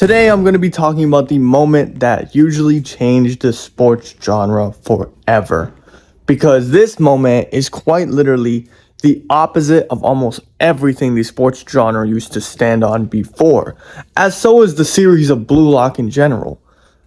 Today I'm going to be talking about the moment that usually changed the sports genre forever. Because this moment is quite literally the opposite of almost everything the sports genre used to stand on before, as so is the series of Blue Lock in general.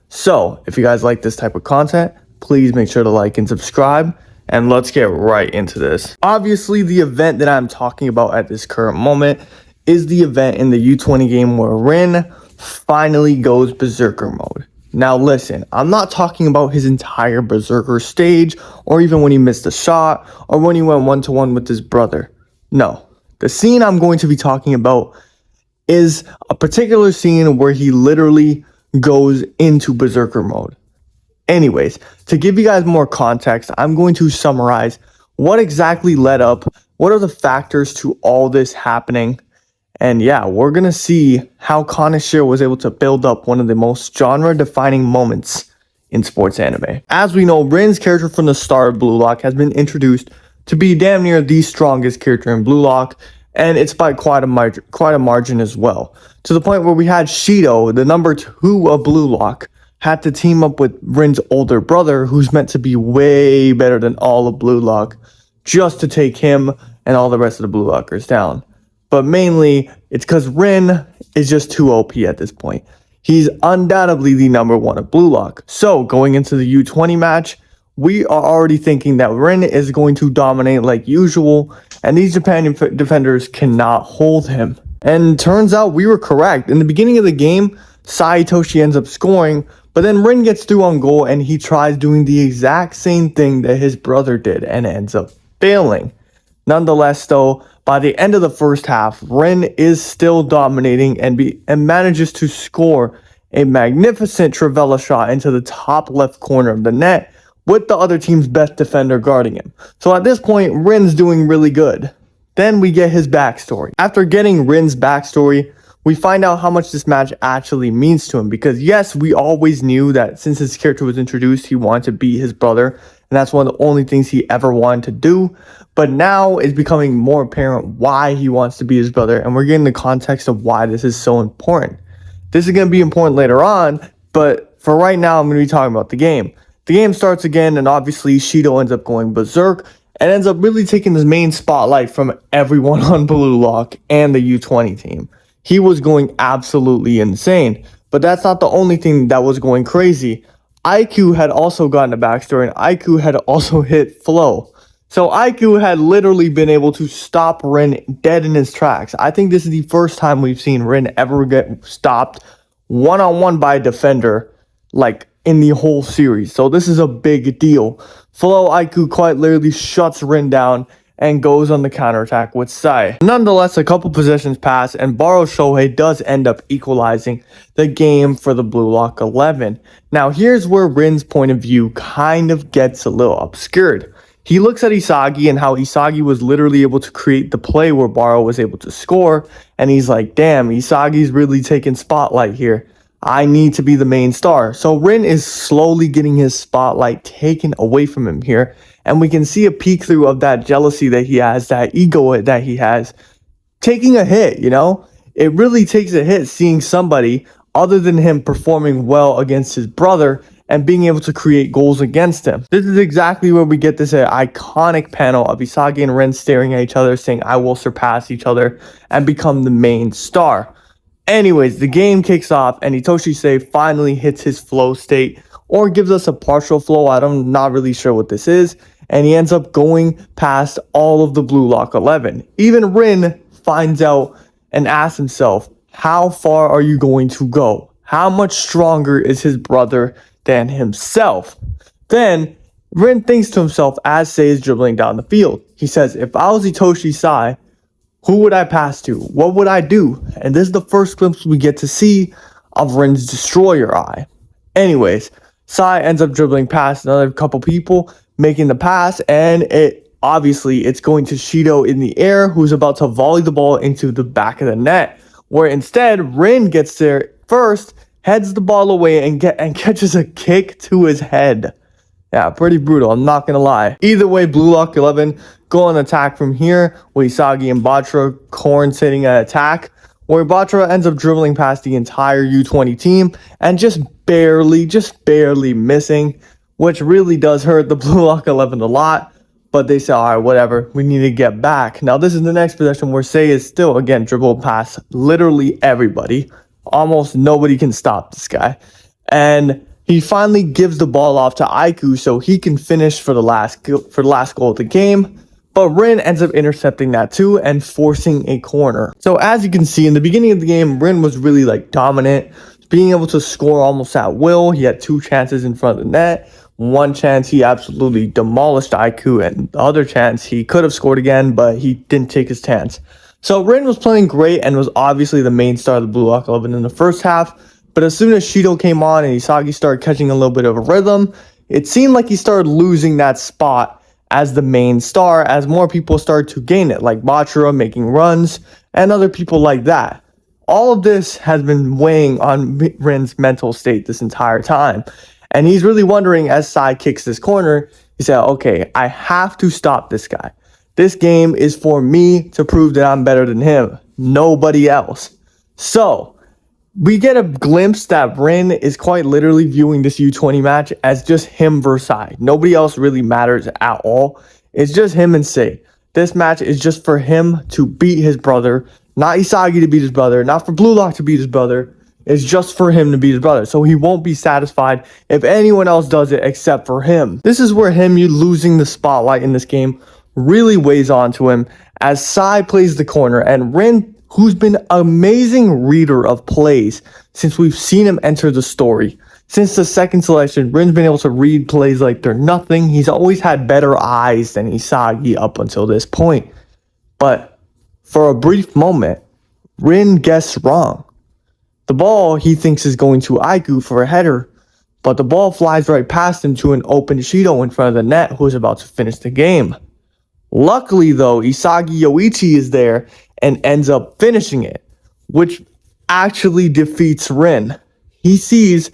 So, if you guys like this type of content, please make sure to like and subscribe, and let's get right into this. Obviously, the event that I'm talking about at this current moment is the event in the U20 game where Rin finally goes Berserker mode. Now listen, I'm not talking about his entire Berserker stage, or even when he missed a shot, or when he went one-to-one with his brother. No, the scene I'm going to be talking about is a particular scene where he literally goes into Berserker mode. Anyways, to give you guys more context, I'm going to summarize what exactly led up, what are the factors to all this happening, and yeah, we're going to see how Kaneshiro was able to build up one of the most genre-defining moments in sports anime. As we know, Rin's character from the start of Blue Lock has been introduced to be damn near the strongest character in Blue Lock, and it's by quite a margin as well. To the point where we had Shido, the number 2 of Blue Lock, had to team up with Rin's older brother, who's meant to be way better than all of Blue Lock, just to take him and all the rest of the Blue Lockers down. But mainly, it's because Rin is just too OP at this point. He's undoubtedly the number 1 of Blue Lock. So, going into the U20 match, we are already thinking that Rin is going to dominate like usual, and these Japan defenders cannot hold him. And turns out we were correct. In the beginning of the game, Sai Itoshi ends up scoring, but then Rin gets through on goal, and he tries doing the exact same thing that his brother did, and ends up failing. Nonetheless, though, by the end of the first half, Rin is still dominating and manages to score a magnificent trivela shot into the top left corner of the net with the other team's best defender guarding him. So at this point, Rin's doing really good. Then we get his backstory. After getting Rin's backstory, we find out how much this match actually means to him, because yes, we always knew that since his character was introduced, he wanted to beat his brother, and that's one of the only things he ever wanted to do. But now it's becoming more apparent why he wants to be his brother, and we're getting the context of why this is so important. This is going to be important later on, but for right now, I'm going to be talking about the game. The game starts again, and obviously Shido ends up going berserk, and ends up really taking the main spotlight from everyone on Blue Lock and the U20 team. He was going absolutely insane, but that's not the only thing that was going crazy. IQ had also gotten a backstory, and IQ had also hit Flow. So IQ had literally been able to stop Rin dead in his tracks. I think this is the first time we've seen Rin ever get stopped one-on-one by a defender, like in the whole series. So this is a big deal. Flow IQ quite literally shuts Rin down and goes on the counterattack with Sai. Nonetheless, a couple possessions pass, and Baro Shohei does end up equalizing the game for the Blue Lock 11. Now, here's where Rin's point of view kind of gets a little obscured. He looks at Isagi and how Isagi was literally able to create the play where Baro was able to score, and he's like, damn, Isagi's really taking spotlight here. I need to be the main star. So Rin is slowly getting his spotlight taken away from him here, and we can see a peek through of that jealousy that he has, that ego that he has, taking a hit, you know? It really takes a hit seeing somebody other than him performing well against his brother and being able to create goals against him. This is exactly where we get this iconic panel of Isagi and Rin staring at each other, saying, I will surpass each other and become the main star. Anyways, the game kicks off, and Itoshi Sai finally hits his flow state, or gives us a partial flow. I'm not really sure what this is. And he ends up going past all of the Blue Lock 11. Even Rin finds out and asks himself, how far are you going to go? How much stronger is his brother than himself? Then Rin thinks to himself as Sai is dribbling down the field. He says, if I was Itoshi Sai, who would I pass to? What would I do? And this is the first glimpse we get to see of Rin's destroyer eye. Anyways, Sai ends up dribbling past another couple people, making the pass, and it's going to Shido in the air, who's about to volley the ball into the back of the net, where instead Rin gets there first, heads the ball away, and catches a kick to his head. Yeah, pretty brutal, I'm not gonna lie. Either way, Blue Lock 11 go on attack from here with Isagi and Batra Korn sitting at attack, where Batra ends up dribbling past the entire U20 team and just barely missing, which really does hurt the Blue Lock 11 a lot. But they say, all right, whatever, we need to get back. Now, this is the next possession where Sei is still, again, dribbled past literally everybody. Almost nobody can stop this guy. And he finally gives the ball off to Aiku so he can finish for the last goal of the game. But Rin ends up intercepting that too and forcing a corner. So as you can see, in the beginning of the game, Rin was really dominant, being able to score almost at will. He had 2 chances in front of the net. One chance he absolutely demolished Aiku, and the other chance he could have scored again, but he didn't take his chance. So Rin was playing great and was obviously the main star of the Blue Lock 11 in the first half. But as soon as Shido came on and Isagi started catching a little bit of a rhythm, it seemed like he started losing that spot as the main star as more people started to gain it, like Bachira making runs and other people like that. All of this has been weighing on Rin's mental state this entire time. And he's really wondering, as Sai kicks this corner, he said, okay, I have to stop this guy. This game is for me to prove that I'm better than him, nobody else. So we get a glimpse that Rin is quite literally viewing this U20 match as just him versus Sai. Nobody else really matters at all. It's just him and Sei. This match is just for him to beat his brother, not Isagi to beat his brother, not for Blue Lock to beat his brother. It's just for him to beat his brother. So he won't be satisfied if anyone else does it except for him. This is where you losing the spotlight in this game really weighs on to him as Sai plays the corner and Rin, who's been an amazing reader of plays since we've seen him enter the story. Since the second selection, Rin's been able to read plays like they're nothing. He's always had better eyes than Isagi up until this point. But for a brief moment, Rin guessed wrong. The ball he thinks is going to Aiku for a header, but the ball flies right past him to an open Shido in front of the net who's about to finish the game. Luckily though, Isagi Yoichi is there and ends up finishing it, which actually defeats Rin. He sees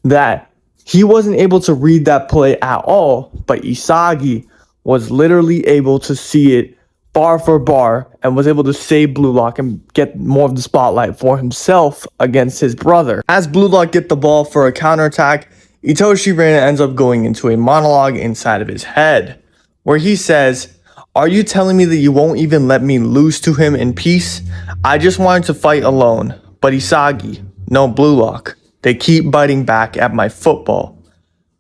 that he wasn't able to read that play at all, but Isagi was literally able to see it bar for bar and was able to save Blue Lock and get more of the spotlight for himself against his brother. As Blue Lock get the ball for a counterattack, Itoshi Rin ends up going into a monologue inside of his head, where he says, "Are you telling me that you won't even let me lose to him in peace? I just wanted to fight alone, but Isagi, no Blue Lock, they keep biting back at my football.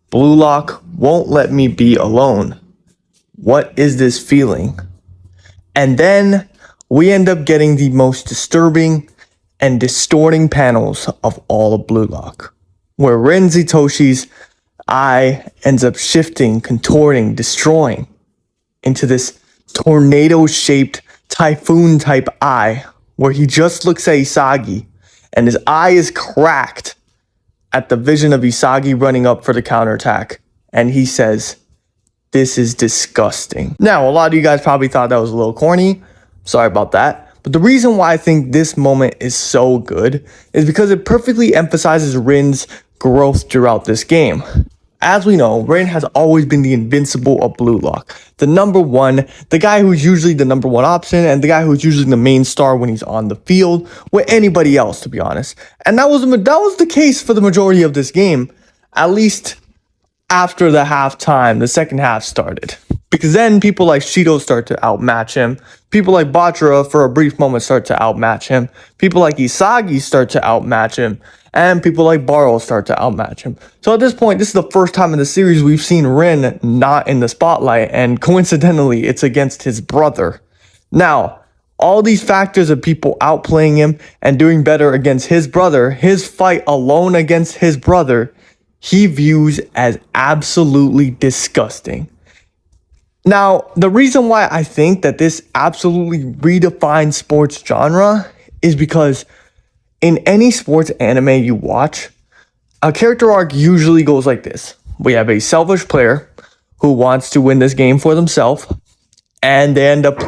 Blue Lock won't let me be alone. What is this feeling?" And then we end up getting the most disturbing and distorting panels of all of Blue Lock, where Rin Itoshi's eye ends up shifting, contorting, destroying into this tornado-shaped typhoon-type eye, where he just looks at Isagi, and his eye is cracked at the vision of Isagi running up for the counterattack, and he says, "This is disgusting." Now, a lot of you guys probably thought that was a little corny. Sorry about that. But the reason why I think this moment is so good is because it perfectly emphasizes Rin's growth throughout this game. As we know, Rin has always been the invincible of Blue Lock. The number one, the guy who's usually the number one option, and the guy who's usually the main star when he's on the field with anybody else, to be honest. And that was the case for the majority of this game, at least after the second half started. Because then people like Shido start to outmatch him. People like Bachira for a brief moment start to outmatch him. People like Isagi start to outmatch him. And people like Baro start to outmatch him. So at this point, this is the first time in the series we've seen Rin not in the spotlight. And coincidentally, it's against his brother. Now, all these factors of people outplaying him and doing better against his brother, his fight alone against his brother, he views as absolutely disgusting. Now, the reason why I think that this absolutely redefines sports genre is because in any sports anime you watch, a character arc usually goes like this. We have a selfish player who wants to win this game for themselves, and they end up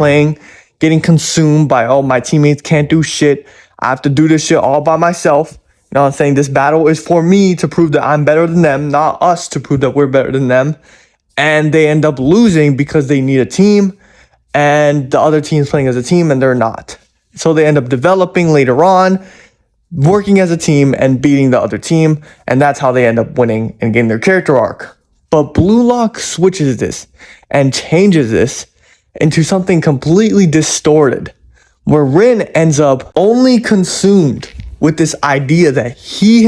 getting consumed by, oh, my teammates can't do shit. I have to do this shit all by myself. You know what I'm saying? This battle is for me to prove that I'm better than them, not us to prove that we're better than them. And they end up losing because they need a team and the other team's playing as a team and they're not. So they end up developing later on, working as a team and beating the other team, and that's how they end up winning and getting their character arc. But Blue Lock switches this and changes this into something completely distorted, where Rin ends up only consumed with this idea that he's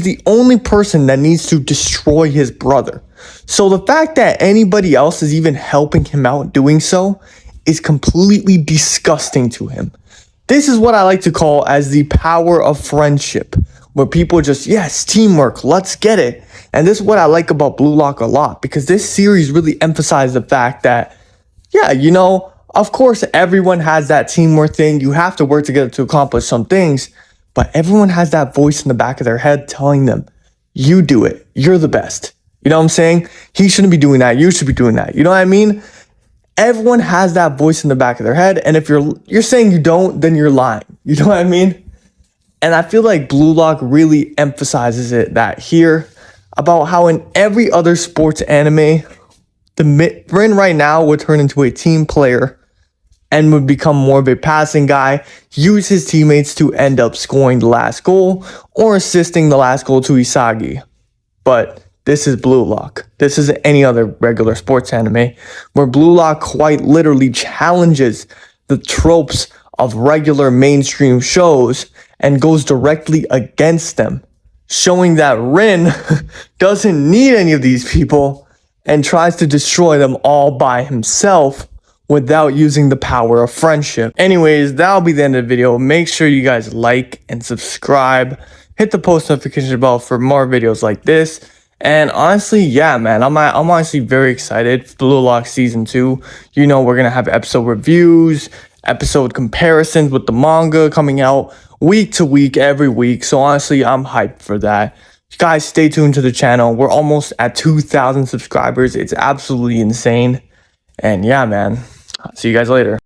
the only person that needs to destroy his brother. So the fact that anybody else is even helping him out doing so is completely disgusting to him. This is what I like to call as the power of friendship, where people just, yes, teamwork, let's get it. And this is what I like about Blue Lock a lot, because this series really emphasized the fact that, yeah, you know, of course, everyone has that teamwork thing. You have to work together to accomplish some things, but everyone has that voice in the back of their head telling them, you do it, you're the best. You know what I'm saying? He shouldn't be doing that, you should be doing that. You know what I mean? Everyone has that voice in the back of their head, and if you're saying you don't, then you're lying. You know what I mean? And I feel like Blue Lock really emphasizes that here, about how in every other sports anime, Rin right now would turn into a team player and would become more of a passing guy, use his teammates to end up scoring the last goal or assisting the last goal to Isagi. But this is Blue Lock. This isn't any other regular sports anime, where Blue Lock quite literally challenges the tropes of regular mainstream shows and goes directly against them, showing that Rin doesn't need any of these people and tries to destroy them all by himself without using the power of friendship. Anyways, that'll be the end of the video. Make sure you guys like and subscribe. Hit the post notification bell for more videos like this. And honestly, yeah, man, I'm honestly very excited for Blue Lock Season 2. You know, we're going to have episode reviews, episode comparisons with the manga coming out week to week, every week. So honestly, I'm hyped for that. Guys, stay tuned to the channel. We're almost at 2,000 subscribers. It's absolutely insane. And yeah, man, see you guys later.